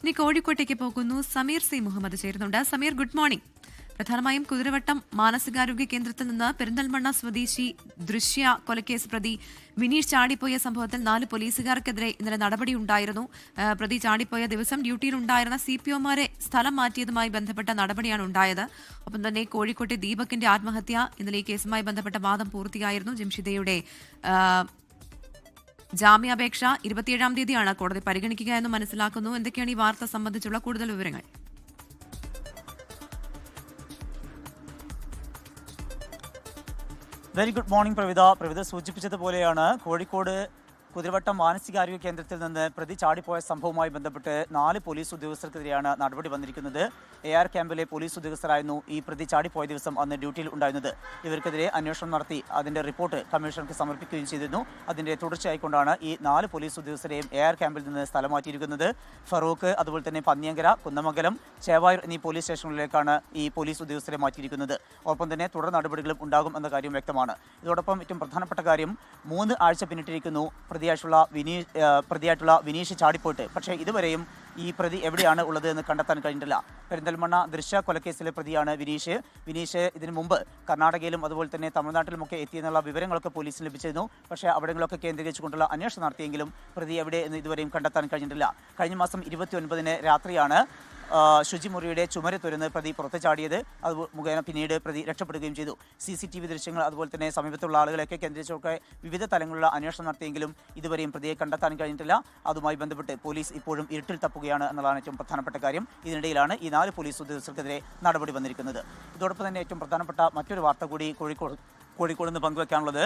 ഇനി കോഴിക്കോട്ടേക്ക് പോകുന്നു. സമീർ സി മുഹമ്മദ് ചേരുന്നുണ്ട്. Sameer, good morning. പ്രധാനമായും കുതിരവട്ടം മാനസികാരോഗ്യ കേന്ദ്രത്തിൽ നിന്ന് പെരിന്തൽമണ്ണ സ്വദേശി ദൃശ്യ കൊലക്കേസ് പ്രതി വിനീഷ് ചാടിപ്പോയ സംഭവത്തിൽ 4 പോലീസുകാർക്കെതിരെ ഇന്നലെ നടപടിയുണ്ടായിരുന്നു. പ്രതി ചാടിപ്പോയ ദിവസം ഡ്യൂട്ടിയിലുണ്ടായിരുന്ന CPOമാരെ സ്ഥലം മാറ്റിയതുമായി ബന്ധപ്പെട്ട നടപടിയാണ് ഉണ്ടായത്. ഒപ്പം തന്നെ കോഴിക്കോട്ടെ ദീപകിന്റെ ആത്മഹത്യ, ഇന്നലെ ഈ കേസുമായി ബന്ധപ്പെട്ട വാദം പൂർത്തിയായിരുന്നു. ജംഷിദയുടെ ജാമ്യാപേക്ഷ 27-ാം തീയതിയാണ് കോടതി പരിഗണിക്കുക എന്ന് മനസ്സിലാക്കുന്നു. എന്തൊക്കെയാണ് ഈ വാർത്ത സംബന്ധിച്ചുള്ള കൂടുതൽ വിവരങ്ങൾ? വെരി ഗുഡ് മോർണിംഗ് പ്രവിധ സൂചിപ്പിച്ചതുപോലെയാണ് കോഴിക്കോട് കുതിരവട്ടം മാനസികാരോഗ്യ കേന്ദ്രത്തിൽ നിന്ന് പ്രതി ചാടിപ്പോയ സംഭവവുമായി ബന്ധപ്പെട്ട് 4 പോലീസ് ഉദ്യോഗസ്ഥർക്കെതിരെയാണ് നടപടി വന്നിരിക്കുന്നത്. AR ക്യാമ്പിലെ പോലീസ് ഉദ്യോഗസ്ഥരായിരുന്നു ഈ പ്രതി ചാടിപ്പോയ ദിവസം അന്ന് ഡ്യൂട്ടിയിൽ ഉണ്ടായിരുന്നത്. ഇവർക്കെതിരെ അന്വേഷണം നടത്തി അതിന്റെ റിപ്പോർട്ട് കമ്മീഷണർക്ക് സമർപ്പിക്കുകയും ചെയ്തിരുന്നു. അതിന്റെ തുടർച്ചയായിക്കൊണ്ടാണ് ഈ 4 പോലീസ് ഉദ്യോഗസ്ഥരെയും AR ക്യാമ്പിൽ നിന്ന് സ്ഥലം മാറ്റിയിരിക്കുന്നത്. ഫറൂഖ്, അതുപോലെ തന്നെ പന്നിയങ്കര, കുന്നമംഗലം, ചേവായൂർ എന്നീ പോലീസ് സ്റ്റേഷനുകളിലേക്കാണ് ഈ പോലീസ് ഉദ്യോഗസ്ഥരെ മാറ്റിയിരിക്കുന്നത്. ഒപ്പം തന്നെ തുടർ നടപടികളും ഉണ്ടാകും എന്ന കാര്യം വ്യക്തമാണ്. ഇതോടൊപ്പം ഏറ്റവും പ്രധാനപ്പെട്ട കാര്യം 3 ആഴ്ച പിന്നിട്ടിരിക്കുന്നു പ്രതിയായിട്ടുള്ള വിനീഷ് ചാടിപ്പോയിട്ട്. പക്ഷേ ഇതുവരെയും ഈ പ്രതി എവിടെയാണ് ഉള്ളത് എന്ന് കണ്ടെത്താൻ കഴിഞ്ഞിട്ടില്ല. പെരിന്തൽമണ്ണ ദൃശ്യ കൊലക്കേസിലെ പ്രതിയാണ് വിനീഷ് ഇതിനു മുമ്പ് കർണാടകയിലും അതുപോലെ തന്നെ തമിഴ്നാട്ടിലുമൊക്കെ എത്തിയെന്നുള്ള വിവരങ്ങളൊക്കെ പോലീസിന് ലഭിച്ചിരുന്നു. പക്ഷേ അവിടങ്ങളൊക്കെ കേന്ദ്രീകരിച്ചുകൊണ്ടുള്ള അന്വേഷണം നടത്തിയെങ്കിലും പ്രതി എവിടെ എന്ന് ഇതുവരെയും കണ്ടെത്താൻ കഴിഞ്ഞിട്ടില്ല. കഴിഞ്ഞ മാസം 29-ന് രാത്രിയാണ് ശുചിമുറിയുടെ ചുമര് തുരന്ന് പ്രതി പുറത്തു ചാടിയത്. അത് മുഖേന പിന്നീട് പ്രതി രക്ഷപ്പെടുകയും ചെയ്തു. CCTV ദൃശ്യങ്ങൾ അതുപോലെ തന്നെ സമീപത്തുള്ള ആളുകളെയൊക്കെ കേന്ദ്രീകരിച്ചൊക്കെ വിവിധ തലങ്ങളിലുള്ള അന്വേഷണം നടത്തിയെങ്കിലും ഇതുവരെയും പ്രതിയെ കണ്ടെത്താൻ കഴിഞ്ഞിട്ടില്ല. അതുമായി ബന്ധപ്പെട്ട് പോലീസ് ഇപ്പോഴും ഇരുട്ടിൽ തപ്പുകയാണ് എന്നുള്ളതാണ് ഏറ്റവും പ്രധാനപ്പെട്ട കാര്യം. ഇതിനിടയിലാണ് ഈ 4 പോലീസ് ഉദ്യോഗസ്ഥർക്കെതിരെ നടപടി വന്നിരിക്കുന്നത്. ഇതോടൊപ്പം തന്നെ ഏറ്റവും പ്രധാനപ്പെട്ട മറ്റൊരു വാർത്ത കൂടി കോഴിക്കോട് നിന്ന് പങ്കുവെക്കാനുള്ളത്,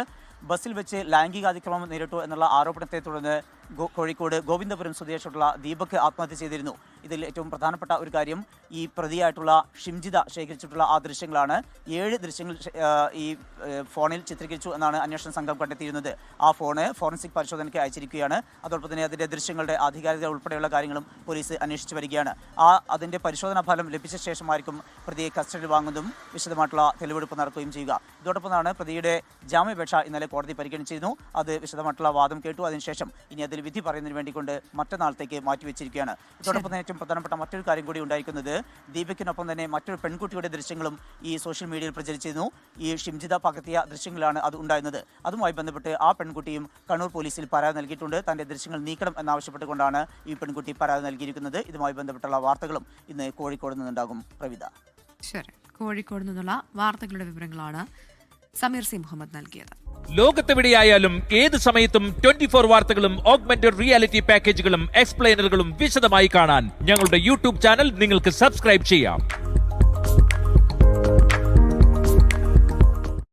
ബസ്സിൽ വെച്ച് ലൈംഗികാതിക്രമം നേരിട്ടു എന്നുള്ള ആരോപണത്തെ തുടർന്ന് കോഴിക്കോട് ഗോവിന്ദപുരം സ്വദേശിയായിട്ടുള്ള ദീപക് ആത്മഹത്യ ചെയ്തിരുന്നു. ഇതിൽ ഏറ്റവും പ്രധാനപ്പെട്ട ഒരു കാര്യം, ഈ പ്രതിയായിട്ടുള്ള ഷിംജിത ശേഖരിച്ചിട്ടുള്ള ആ ദൃശ്യങ്ങളാണ്. 7 ദൃശ്യങ്ങൾ ഈ ഫോണിൽ ചിത്രീകരിച്ചു എന്നാണ് അന്വേഷണ സംഘം കണ്ടെത്തിയിരുന്നത്. ആ ഫോണ് ഫോറൻസിക് പരിശോധനയ്ക്ക് അയച്ചിരിക്കുകയാണ്. അതോടൊപ്പം തന്നെ അതിൻ്റെ ദൃശ്യങ്ങളുടെ ആധികാരികത ഉൾപ്പെടെയുള്ള കാര്യങ്ങളും പോലീസ് അന്വേഷിച്ചു വരികയാണ്. അതിൻ്റെ പരിശോധനാ ഫലം ലഭിച്ച ശേഷമായിരിക്കും പ്രതിയെ കസ്റ്റഡിയിൽ വാങ്ങുന്നതും വിശദമായിട്ടുള്ള തെളിവെടുപ്പ് നടക്കുകയും ചെയ്യുക. ഇതോടൊപ്പമാണ് പ്രതിയുടെ ജാമ്യാപേക്ഷ ഇന്നലെ കോടതി പരിഗണിച്ചിരുന്നു. അത് വിശദമായിട്ടുള്ള വാദം കേട്ടു. അതിനുശേഷം ഇനി അതിൽ വിധി പറയുന്നതിന് വേണ്ടിക്കൊണ്ട് മറ്റന്നാളത്തേക്ക് മാറ്റിവെച്ചിരിക്കുകയാണ്. ഇതോടൊപ്പം തന്നെ ഏറ്റവും പ്രധാനപ്പെട്ട മറ്റൊരു കാര്യം കൂടി ഉണ്ടായിരിക്കുന്നത്, ദീപകിനൊപ്പം തന്നെ മറ്റൊരു പെൺകുട്ടിയുടെ ദൃശ്യങ്ങളും ഈ സോഷ്യൽ മീഡിയയിൽ പ്രചരിച്ചിരുന്നു. ഈ ഷിംജിത പകർത്തിയ ദൃശ്യങ്ങളാണ് അത് ഉണ്ടായിരുന്നത്. അതുമായി ബന്ധപ്പെട്ട് ആ പെൺകുട്ടിയും കണ്ണൂർ പോലീസിൽ പരാതി നൽകിയിട്ടുണ്ട്. തന്റെ ദൃശ്യങ്ങൾ നീക്കണം എന്നാവശ്യപ്പെട്ടുകൊണ്ടാണ് ഈ പെൺകുട്ടി പരാതി നൽകിയിരിക്കുന്നത്. ഇതുമായി ബന്ധപ്പെട്ടുള്ള വാർത്തകളും ഇന്ന് കോഴിക്കോട് നിന്നുണ്ടാകും. പ്രവിധ. ശരി, കോഴിക്കോട് നിന്നുള്ള വാർത്തകളുടെ വിവരങ്ങളാണ് സമീർ സി മുഹമ്മദ് നൽകിയത്. ലോകത്തെവിടെയായാലും ഏത് സമയത്തും 24 വാർത്തകളും ഓഗ്മെന്റഡ് റിയാലിറ്റി പാക്കേജുകളും എക്സ്പ്ലെയിനറുകളും വിശദമായി കാണാൻ ഞങ്ങളുടെ YouTube ചാനൽ നിങ്ങൾക്ക് സബ്സ്ക്രൈബ് ചെയ്യാം.